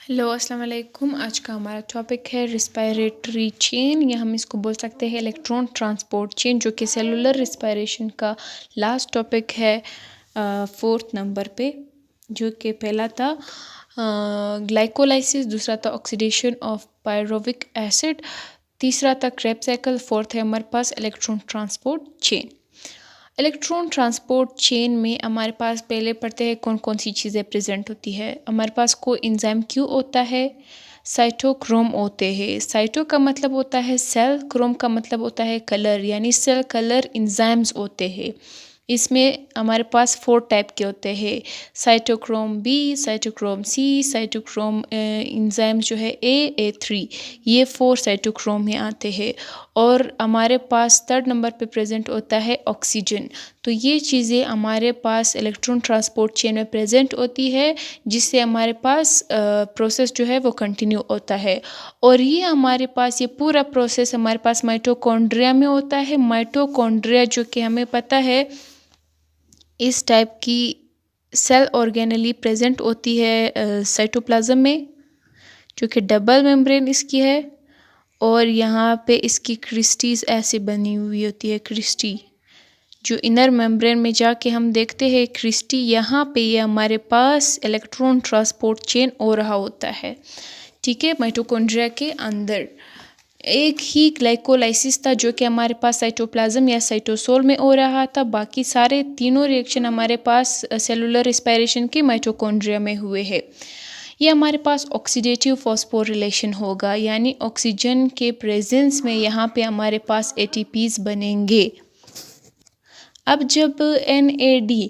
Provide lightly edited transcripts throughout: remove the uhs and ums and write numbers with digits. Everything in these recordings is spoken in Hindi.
हेलो अस्सलाम वालेकुम। आज का हमारा टॉपिक है रिस्पायरेटरी चेन, या हम इसको बोल सकते हैं इलेक्ट्रॉन ट्रांसपोर्ट चेन, जो कि सेलुलर रिस्पायरेशन का लास्ट टॉपिक है 4th नंबर पे। जो कि पहला था ग्लाइकोलाइसिस, दूसरा था ऑक्सीडेशन ऑफ पायरोविक एसिड, तीसरा था क्रेब्स साइकिल, फोर्थ है हमारे पास electron transport chain. Electron transport chain में हमारे पास पहले पढ़ते हैं कौन कौन सी चीज़ें प्रेजेंट होती है। हमारे पास कोएंजाइम क्यू होता है, साइटोक्रोम होते हैं। साइटो का मतलब होता है सेल, क्रोम का मतलब होता है कलर, यानी सेल कलर एंजाइम्स होते हैं। इसमें हमारे पास 4 टाइप के होते हैं, cytochrome B, cytochrome C, cytochrome enzyme जो है A3, ये 4 साइटोक्रोम में आते हैं। और हमारे पास 3rd नंबर पे प्रेजेंट होता है ऑक्सीजन। तो ये चीज़ें हमारे पास इलेक्ट्रॉन ट्रांसपोर्ट चेन में प्रेजेंट होती है, जिससे हमारे पास प्रोसेस जो है वो कंटिन्यू होता है। और ये हमारे पास ये पूरा प्रोसेस हमारे पास माइटोकॉन्ड्रिया में होता है। माइटोकॉन्ड्रिया जो कि हमें पता है इस टाइप की सेल ऑर्गेनली प्रेजेंट होती है साइटोप्लाज्म में, जो कि डबल मेम्ब्रेन इसकी है। और यहाँ पे इसकी क्रिस्टीज ऐसे बनी हुई होती है, क्रिस्टी जो इनर मेम्ब्रेन में जाके हम देखते हैं क्रिस्टी, यहाँ पे ये हमारे पास इलेक्ट्रॉन ट्रांसपोर्ट चेन हो रहा होता है। ठीक है, माइटोकॉन्ड्रिया के अंदर एक ही ग्लाइकोलाइसिस था जो कि हमारे पास साइटोप्लाज्म या साइटोसोल में हो रहा था। बाकी सारे तीनों रिएक्शन हमारे पास सेलुलर रिस्पायरेशन के माइटोकॉन्ड्रिया में हुए हैं। ये हमारे पास ऑक्सीडेटिव फॉस्फोरिलेशन होगा, यानी ऑक्सीजन के प्रेजेंस में यहाँ पे हमारे पास एटीपीज बनेंगे। अब जब NAD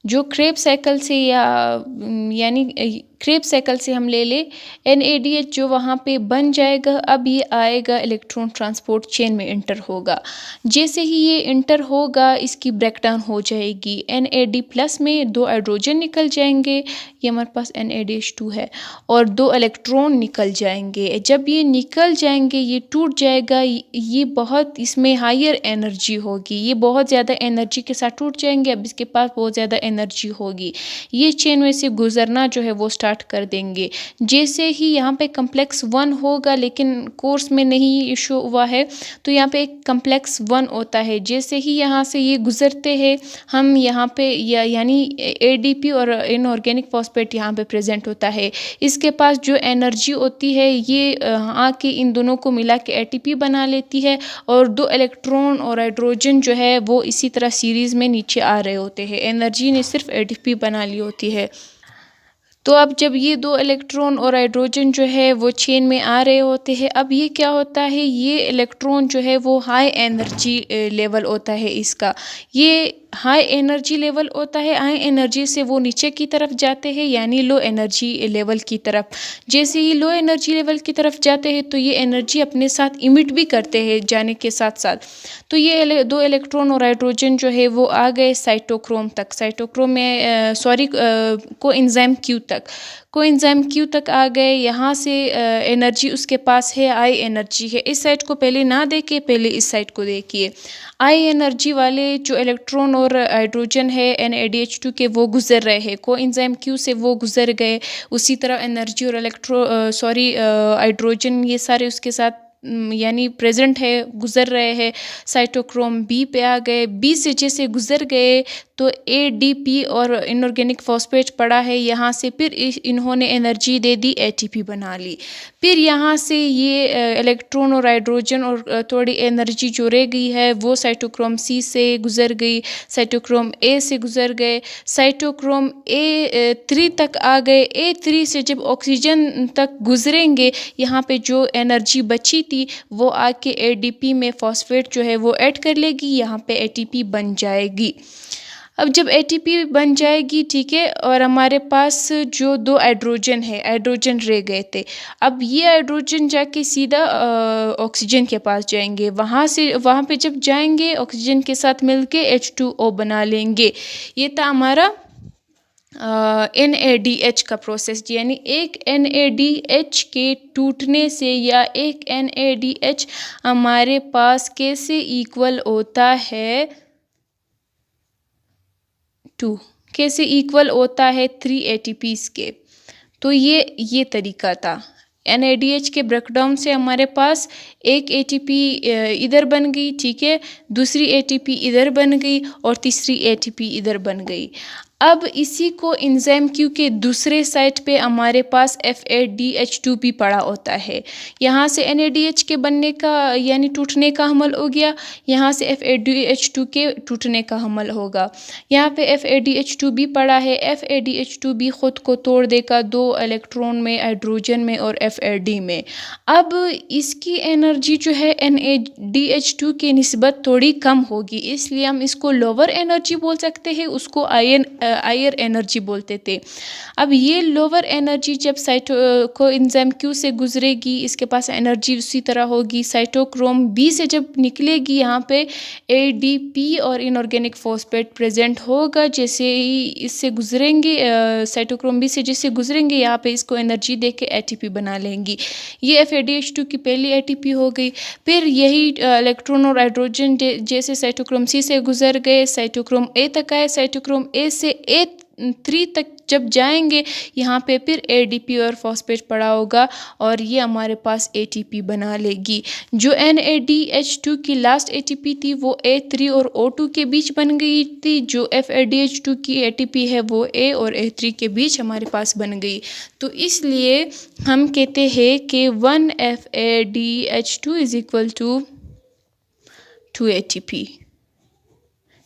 जो क्रेब्स साइकिल से यानी क्रेब्स साइकिल से हम ले ले NADH जो वहाँ पे बन जाएगा, अब ये आएगा इलेक्ट्रॉन ट्रांसपोर्ट चेन में इंटर होगा। जैसे ही ये इंटर होगा इसकी ब्रेकडाउन हो जाएगी। NAD प्लस में 2 हाइड्रोजन निकल जाएंगे, ये हमारे पास NADH2 है, और 2 इलेक्ट्रॉन निकल जाएंगे। जब ये निकल जाएंगे ये टूट जाएगा, ये बहुत इसमें हायर एनर्जी होगी, ये बहुत ज़्यादा एनर्जी के साथ टूट जाएंगे। अब इसके पास बहुत ज़्यादा एनर्जी होगी, ये चेन में से गुजरना जो है वो स्टार्ट कर देंगे। जैसे ही यहाँ पे कम्प्लेक्स 1 होगा, लेकिन कोर्स में नहीं इशू हुआ है, तो यहाँ पे एक कम्प्लेक्स 1 होता है। जैसे ही यहाँ से ये गुजरते हैं हम यहाँ पे यानी ADP और इनऑर्गेनिक फॉस्फेट यहाँ पे प्रेजेंट होता है। इसके पास जो एनर्जी होती है ये आके इन दोनों को मिला के ATP बना लेती है, और 2 इलेक्ट्रॉन और हाइड्रोजन जो है वो इसी तरह सीरीज में नीचे आ रहे होते हैं। एनर्जी ने सिर्फ ATP बना ली होती है। तो अब जब ये 2 इलेक्ट्रॉन और हाइड्रोजन जो है वो चेन में आ रहे होते हैं, अब ये क्या होता है, ये इलेक्ट्रॉन जो है वो हाई एनर्जी लेवल होता है इसका। ये हाई एनर्जी लेवल होता है, हाई एनर्जी से वो नीचे की तरफ जाते हैं, यानी लो एनर्जी लेवल की तरफ। जैसे ही लो एनर्जी लेवल की तरफ जाते हैं तो ये एनर्जी अपने साथ इमिट भी करते हैं जाने के साथ साथ। तो ये 2 इलेक्ट्रॉन और हाइड्रोजन जो है वो आ गए साइटोक्रोम तक, साइटोक्रोम में कोएंजाइम क्यू तक, कोएंजाइम क्यू तक आ गए। यहाँ से एनर्जी उसके पास है, हाई एनर्जी है। इस साइड को पहले ना देखिए, पहले इस साइड को देखिए। हाई एनर्जी वाले जो इलेक्ट्रॉन और हाइड्रोजन है NADH2 के, वो गुजर रहे हैं कोएंजाइम क्यू से, वो गुजर गए। उसी तरह एनर्जी और हाइड्रोजन ये सारे उसके साथ यानी प्रेजेंट है, गुजर रहे हैं। साइटोक्रोम बी पे आ गए, बी से जैसे गुजर गए तो ADP और इनऑर्गेनिक फॉस्फेट पड़ा है यहाँ से, फिर इन्होंने एनर्जी दे दी, ATP बना ली। फिर यहाँ से ये इलेक्ट्रॉन और हाइड्रोजन और थोड़ी एनर्जी जो रह गई है वो साइटोक्रोम C से गुजर गई, साइटोक्रोम A से गुजर गए, साइटोक्रोम A3 तक आ गए। A3 से जब ऑक्सीजन तक गुजरेंगे, यहाँ पे जो एनर्जी बची थी वो आके ADP में फॉस्फेट जो है वो ऐड कर लेगी, यहाँ पे ATP बन जाएगी। अब जब ATP बन जाएगी, ठीक है, और हमारे पास जो 2 हाइड्रोजन है, हाइड्रोजन रह गए थे, अब ये हाइड्रोजन जाके सीधा ऑक्सीजन के पास जाएंगे। वहाँ पे जब जाएंगे ऑक्सीजन के साथ मिलके H2O बना लेंगे। ये था हमारा NADH का प्रोसेस, यानी एक NADH के टूटने से या एक NADH हमारे पास कैसे इक्वल होता है 2, कैसे इक्वल होता है 3 ATPs के। तो ये तरीका था। NADH के ब्रेकडाउन से हमारे पास एक ATP इधर बन गई, ठीक है, दूसरी ATP इधर बन गई और तीसरी ATP इधर बन गई। अब इसी को एंजाइम क्यू के दूसरे साइड पे हमारे पास FADH2 भी पड़ा होता है। यहाँ से NADH के बनने का यानी टूटने का हमल हो गया, यहाँ से FADH2 के टूटने का हमल होगा। यहाँ पे FADH2 भी पड़ा है, FADH2 भी ख़ुद को तोड़ देगा 2 इलेक्ट्रॉन में, हाइड्रोजन में और FAD में। अब इसकी एनर्जी जो है NADH2 के निस्बत थोड़ी कम होगी, इसलिए हम इसको लोअर एनर्जी बोल सकते हैं, उसको हायर एनर्जी बोलते थे। अब ये लोअर एनर्जी जब कोएंजाइम क्यू से गुजरेगी, इसके पास एनर्जी उसी तरह होगी। साइटोक्रोम बी से जब निकलेगी, यहाँ पे ADP और इनऑर्गेनिक फॉस्फेट प्रेजेंट होगा। जैसे ही इससे गुजरेंगे, साइटोक्रोम बी से जैसे गुजरेंगे, यहाँ पे इसको एनर्जी दे के ATP बना लेंगी। ये FADH2 की पहली ATP हो गई। फिर यही इलेक्ट्रॉन और हाइड्रोजन जैसे साइटोक्रोम सी से गुजर गए, साइटोक्रोम A तक आए, साइटोक्रोम A से A3 तक जब जाएंगे, यहाँ पे फिर ADP और फॉस्फेट पड़ा होगा और ये हमारे पास ATP बना लेगी। जो NADH2 की लास्ट ATP थी वो A3 और O2 के बीच बन गई थी। जो FADH2 की ATP है वो A और A3 के बीच हमारे पास बन गई। तो इसलिए हम कहते हैं कि 1 FADH2 is equal to 2 ATP,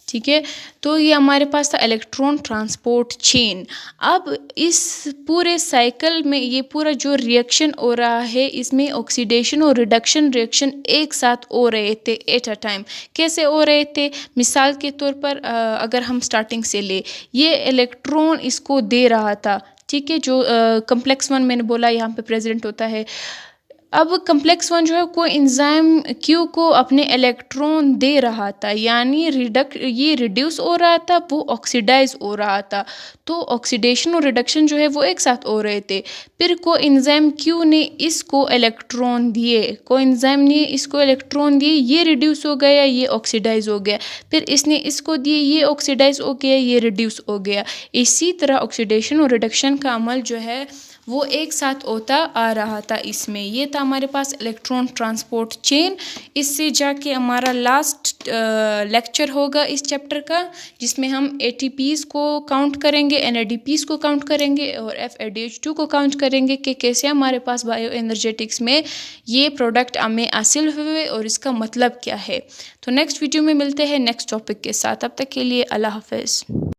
ठीक है। तो ये हमारे पास था इलेक्ट्रॉन ट्रांसपोर्ट चेन। अब इस पूरे साइकिल में ये पूरा जो रिएक्शन हो रहा है, इसमें ऑक्सीडेशन और रिडक्शन रिएक्शन एक साथ हो रहे थे एट अ टाइम। कैसे हो रहे थे? मिसाल के तौर पर अगर हम स्टार्टिंग से ले, ये इलेक्ट्रॉन इसको दे रहा था, ठीक है, जो कम्प्लेक्स 1 मैंने बोला यहाँ पे प्रेजेंट होता है। अब कम्प्लेक्स 1 जो है कोएंजाइम क्यू को अपने इलेक्ट्रॉन दे रहा था, यानी ये रिड्यूस हो रहा था, वो ऑक्सीडाइज हो रहा था। तो ऑक्सीडेशन और रिडक्शन जो है वो एक साथ हो रहे थे। फिर कोएंजाइम क्यू ने इसको इलेक्ट्रॉन दिए, कोएंजाइम ने इसको इलेक्ट्रॉन दिए, ये रिड्यूस हो गया, ये ऑक्सीडाइज हो गया। फिर इसने इसको दिए, ये ऑक्सीडाइज हो गया, ये रिड्यूस हो गया। इसी तरह ऑक्सीडेशन और रिडक्शन का अमल जो है वो एक साथ होता आ रहा था इसमें। ये था हमारे पास इलेक्ट्रॉन ट्रांसपोर्ट चेन। इससे जाके हमारा लास्ट लेक्चर होगा इस चैप्टर का, जिसमें हम ATPs को काउंट करेंगे, NADPs को काउंट करेंगे और FADH2 को काउंट करेंगे कि कैसे हमारे पास बायो एनर्जेटिक्स में ये प्रोडक्ट हमें हासिल हुए और इसका मतलब क्या है। तो नेक्स्ट वीडियो में मिलते हैं नेक्स्ट टॉपिक के साथ। अब तक के लिए अल्लाह हाफ़िज़।